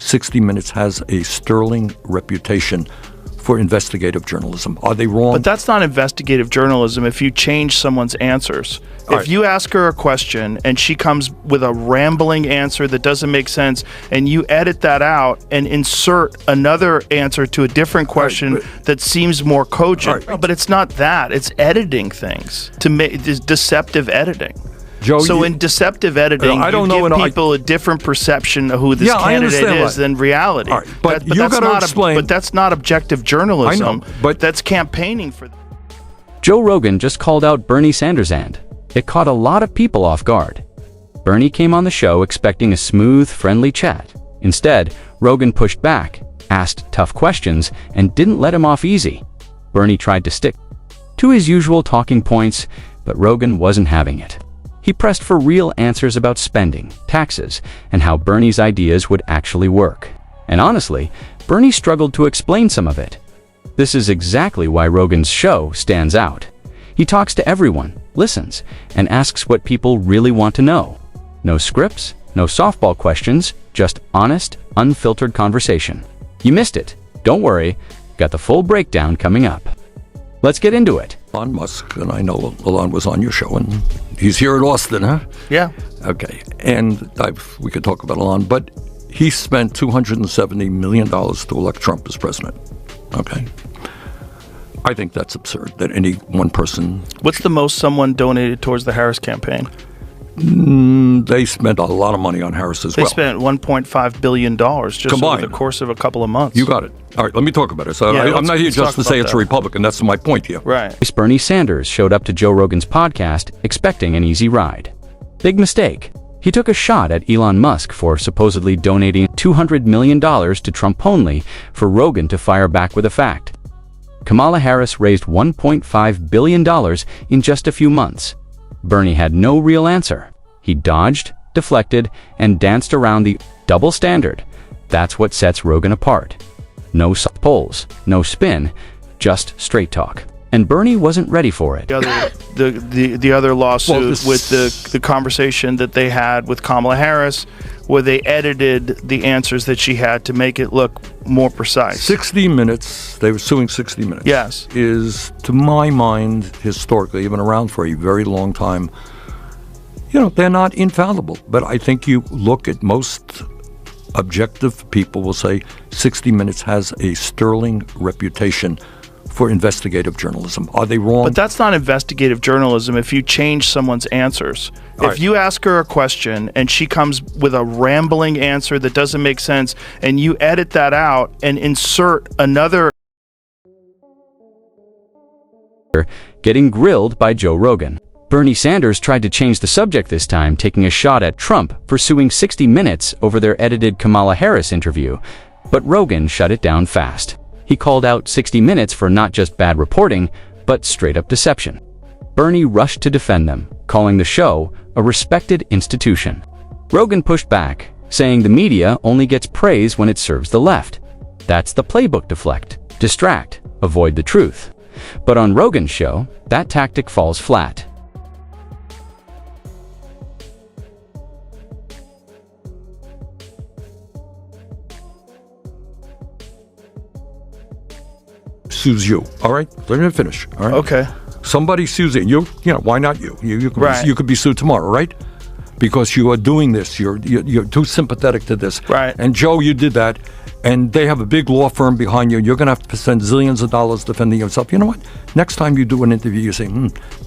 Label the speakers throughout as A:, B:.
A: 60 Minutes has a sterling reputation for investigative journalism. Are they wrong?
B: But that's not investigative journalism if you change someone's answers. If you ask her a question and she comes with a rambling answer that doesn't make sense, and you edit that out and insert another answer to a different question that seems more cogent. But it's not that. It's editing things to make this deceptive editing.
A: Joe,
B: so in deceptive editing, you give people a different perception of who this candidate is than reality.
A: But you got to explain.
B: But that's not objective journalism.
A: I know, but
B: that's campaigning for.
C: Joe Rogan just called out Bernie Sanders, and it caught a lot of people off guard. Bernie came on the show expecting a smooth, friendly chat. Instead, Rogan pushed back, asked tough questions, and didn't let him off easy. Bernie tried to stick to his usual talking points, but Rogan wasn't having it. He pressed for real answers about spending, taxes, and how Bernie's ideas would actually work. And honestly, Bernie struggled to explain some of it. This is exactly why Rogan's show stands out. He talks to everyone, listens, and asks what people really want to know. No scripts, no softball questions, just honest, unfiltered conversation. You missed it. Don't worry, got the full breakdown coming up. Let's get into it.
A: Elon Musk, and I know Elon was on your show, and he's here in Austin, huh?
B: Yeah.
A: Okay, and we could talk about Elon, but he spent $270 million to elect Trump as president. Okay. I think that's absurd that any one person...
B: What's the most someone donated towards the Harris campaign?
A: They spent a lot of money on Harris as well.
B: They spent $1.5 billion just
A: combined
B: over the course of a couple of months.
A: You got it. All right, let me talk about it. So I'm not here just to say it's a Republican. That's my point here.
B: Right.
C: Bernie Sanders showed up to Joe Rogan's podcast expecting an easy ride. Big mistake. He took a shot at Elon Musk for supposedly donating $200 million to Trump only for Rogan to fire back with a fact. Kamala Harris raised $1.5 billion in just a few months. Bernie had no real answer. He dodged, deflected, and danced around the double standard. That's what sets Rogan apart. No soft polls, no spin, just straight talk. And Bernie wasn't ready for it.
B: The other lawsuit with the conversation that they had with Kamala Harris, where they edited the answers that she had to make it look more precise.
A: 60 Minutes, they were suing 60 Minutes.
B: Yes.
A: Is, to my mind, historically, they've been around for a very long time. You know, they're not infallible, but I think you look at most objective people will say 60 Minutes has a sterling reputation for investigative journalism. Are they wrong?
B: But that's not investigative journalism if you change someone's answers. If you ask her a question and she comes with a rambling answer that doesn't make sense, and you edit that out and insert another...
C: Getting grilled by Joe Rogan. Bernie Sanders tried to change the subject this time, taking a shot at Trump for suing 60 Minutes over their edited Kamala Harris interview, but Rogan shut it down fast. He called out 60 Minutes for not just bad reporting, but straight-up deception. Bernie rushed to defend them, calling the show a respected institution. Rogan pushed back, saying the media only gets praise when it serves the left. That's the playbook: deflect, distract, avoid the truth. But on Rogan's show, that tactic falls flat.
A: Sues you. All right, let me finish. All right.
B: Okay.
A: Somebody sues you. You know, why not you? You could be sued tomorrow, right? Because you are doing this. You're too sympathetic to this.
B: Right.
A: And Joe, you did that, and they have a big law firm behind you. You're going to have to spend zillions of dollars defending yourself. You know what? Next time you do an interview, you say,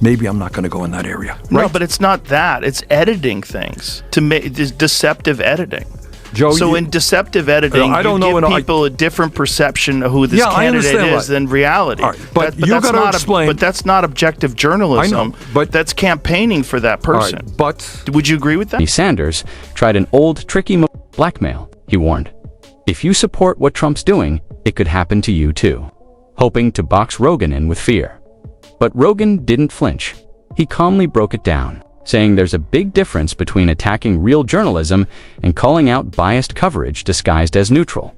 A: maybe I'm not going to go in that area. Right?
B: No, but it's not that. It's editing things to make deceptive editing.
A: Joe,
B: so in deceptive editing, you give people a different perception of who this candidate is than reality.
A: But you got to explain.
B: But that's not objective journalism.
A: I know, but
B: that's campaigning for that person.
A: But
B: would you agree with that?
C: Bernie Sanders tried an old, tricky blackmail. He warned, if you support what Trump's doing, it could happen to you too, hoping to box Rogan in with fear. But Rogan didn't flinch. He calmly broke it down, saying there's a big difference between attacking real journalism and calling out biased coverage disguised as neutral.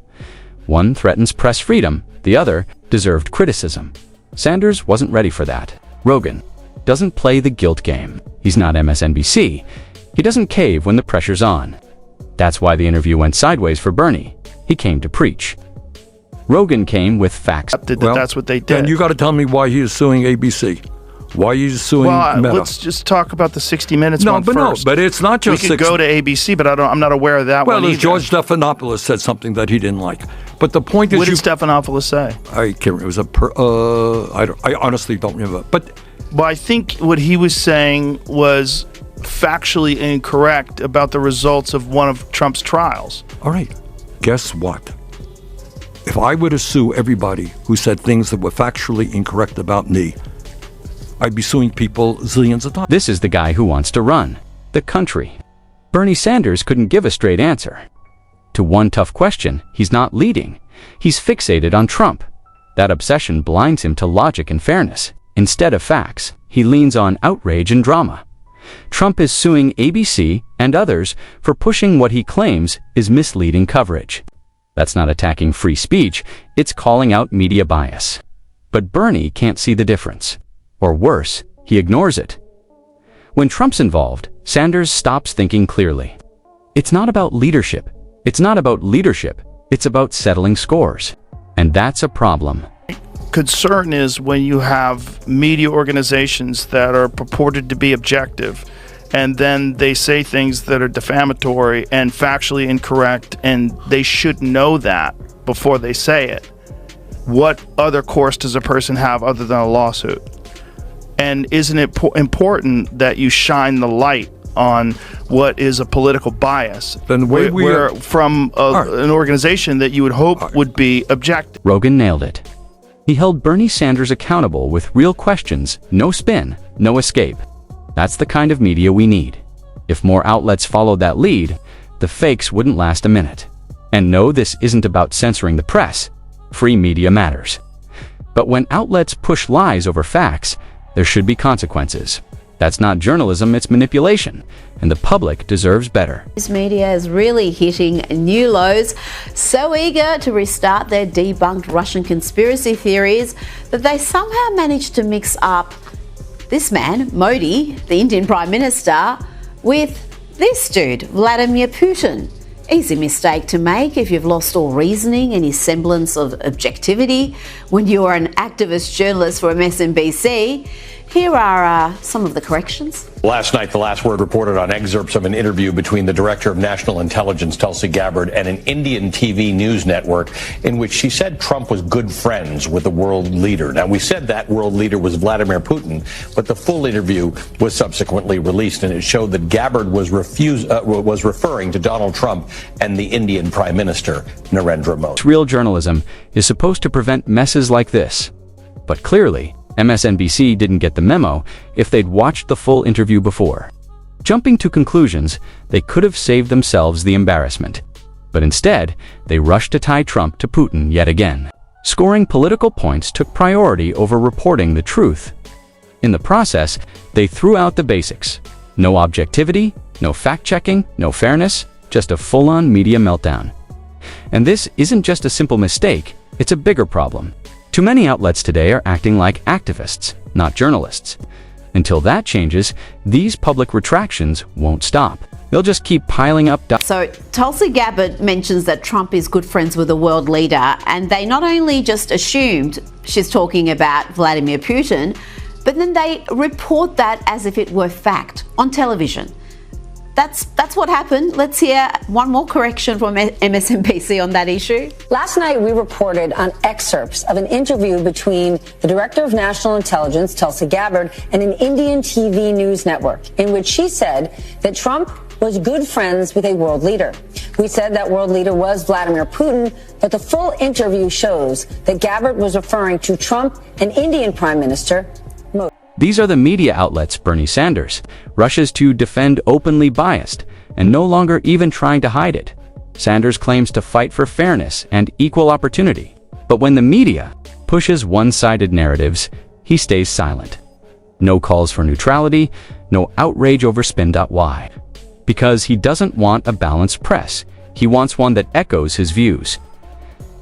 C: One threatens press freedom, the other deserved criticism. Sanders wasn't ready for that. Rogan doesn't play the guilt game. He's not MSNBC. He doesn't cave when the pressure's on. That's why the interview went sideways for Bernie. He came to preach. Rogan came with facts.
B: That's what they did.
A: And you got to tell me why he is suing ABC. Why he's suing Meta.
B: Let's just talk about the 60 Minutes one first.
A: No, but it's not just
B: we could go to ABC, but I'm not aware of that one either.
A: Well, George Stephanopoulos said something that he didn't like. But the point is,
B: what did Stephanopoulos say?
A: I can't remember. It was I honestly don't remember. But
B: I think what he was saying was factually incorrect about the results of one of Trump's trials.
A: All right. Guess what? If I were to sue everybody who said things that were factually incorrect about me, I'd be suing people zillions of times.
C: This is the guy who wants to run the country. Bernie Sanders couldn't give a straight answer. To one tough question, he's not leading. He's fixated on Trump. That obsession blinds him to logic and fairness. Instead of facts, he leans on outrage and drama. Trump is suing ABC and others for pushing what he claims is misleading coverage. That's not attacking free speech, it's calling out media bias. But Bernie can't see the difference. Or worse, he ignores it. When Trump's involved, Sanders stops thinking clearly. It's not about leadership. It's about settling scores. And that's a problem.
B: Concern is when you have media organizations that are purported to be objective, and then they say things that are defamatory and factually incorrect, and they should know that before they say it. What other course does a person have other than a lawsuit? And isn't it important that you shine the light on what is a political bias?
A: Then the way
B: where from an organization that you would hope would be objective.
C: Rogan nailed it. He held Bernie Sanders accountable with real questions, no spin, no escape. That's the kind of media we need. If more outlets followed that lead, the fakes wouldn't last a minute. And no, this isn't about censoring the press. Free media matters. But when outlets push lies over facts, there should be consequences. That's not journalism, it's manipulation, and the public deserves better.
D: This media is really hitting new lows, so eager to restart their debunked Russian conspiracy theories that they somehow managed to mix up this man, Modi, the Indian Prime Minister, with this dude, Vladimir Putin. Easy mistake to make if you've lost all reasoning, any semblance of objectivity when you are an activist journalist for MSNBC. Here are some of the corrections.
E: Last night, The Last Word reported on excerpts of an interview between the Director of National Intelligence, Tulsi Gabbard, and an Indian TV news network in which she said Trump was good friends with the world leader. Now, we said that world leader was Vladimir Putin, but the full interview was subsequently released, and it showed that Gabbard was referring to Donald Trump and the Indian Prime Minister, Narendra Modi.
C: Real journalism is supposed to prevent messes like this. But clearly, MSNBC didn't get the memo if they'd watched the full interview before. Jumping to conclusions, they could have saved themselves the embarrassment. But instead, they rushed to tie Trump to Putin yet again. Scoring political points took priority over reporting the truth. In the process, they threw out the basics. No objectivity, no fact-checking, no fairness, just a full-on media meltdown. And this isn't just a simple mistake, it's a bigger problem. Too many outlets today are acting like activists, not journalists. Until that changes, these public retractions won't stop. They'll just keep piling up.
D: So Tulsi Gabbard mentions that Trump is good friends with a world leader, and they not only just assumed she's talking about Vladimir Putin, but then they report that as if it were fact on television. That's what happened. Let's hear one more correction from MSNBC on that issue.
F: Last night, we reported on excerpts of an interview between the Director of National Intelligence, Tulsi Gabbard, and an Indian TV news network, in which she said that Trump was good friends with a world leader. We said that world leader was Vladimir Putin, but the full interview shows that Gabbard was referring to Trump and Indian Prime Minister Modi.
C: These are the media outlets Bernie Sanders rushes to defend openly biased and no longer even trying to hide it. Sanders claims to fight for fairness and equal opportunity. But when the media pushes one-sided narratives, he stays silent. No calls for neutrality, no outrage over spin.y. Because he doesn't want a balanced press. He wants one that echoes his views.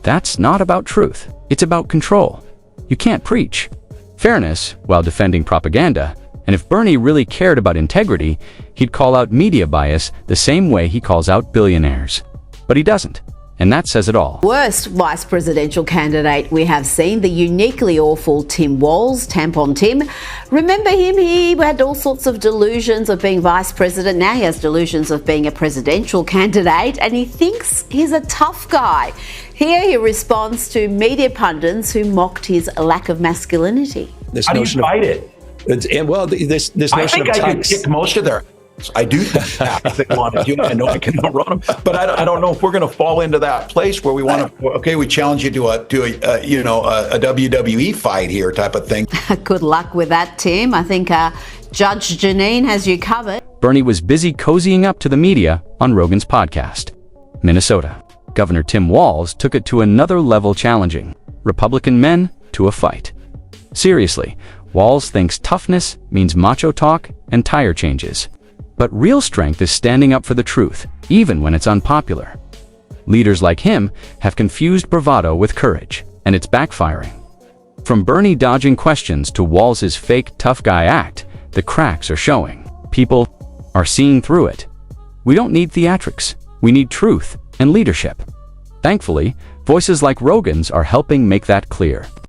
C: That's not about truth. It's about control. You can't preach fairness while defending propaganda, and if Bernie really cared about integrity, he'd call out media bias the same way he calls out billionaires. But he doesn't, and that says it all.
D: Worst vice presidential candidate we have seen, the uniquely awful Tim Walz, Tampon Tim. Remember him? He had all sorts of delusions of being vice president. Now he has delusions of being a presidential candidate, and he thinks he's a tough guy. Here he responds to media pundits who mocked his lack of masculinity.
G: How do you fight it? This
H: I think I could kick most of their. I do think that if they wanted to. I know I can outrun them, but I don't know if we're going to fall into that place where we want to. Okay, we challenge you to a WWE fight here type of thing.
D: Good luck with that, Tim. I think Judge Janine has you covered.
C: Bernie was busy cozying up to the media on Rogan's podcast. Minnesota. Governor Tim Walz took it to another level, challenging Republican men to a fight. Seriously, Walz thinks toughness means macho talk and tire changes. But real strength is standing up for the truth, even when it's unpopular. Leaders like him have confused bravado with courage, and it's backfiring. From Bernie dodging questions to Walz's fake tough guy act, the cracks are showing. People are seeing through it. We don't need theatrics. We need truth and leadership. Thankfully, voices like Rogan's are helping make that clear.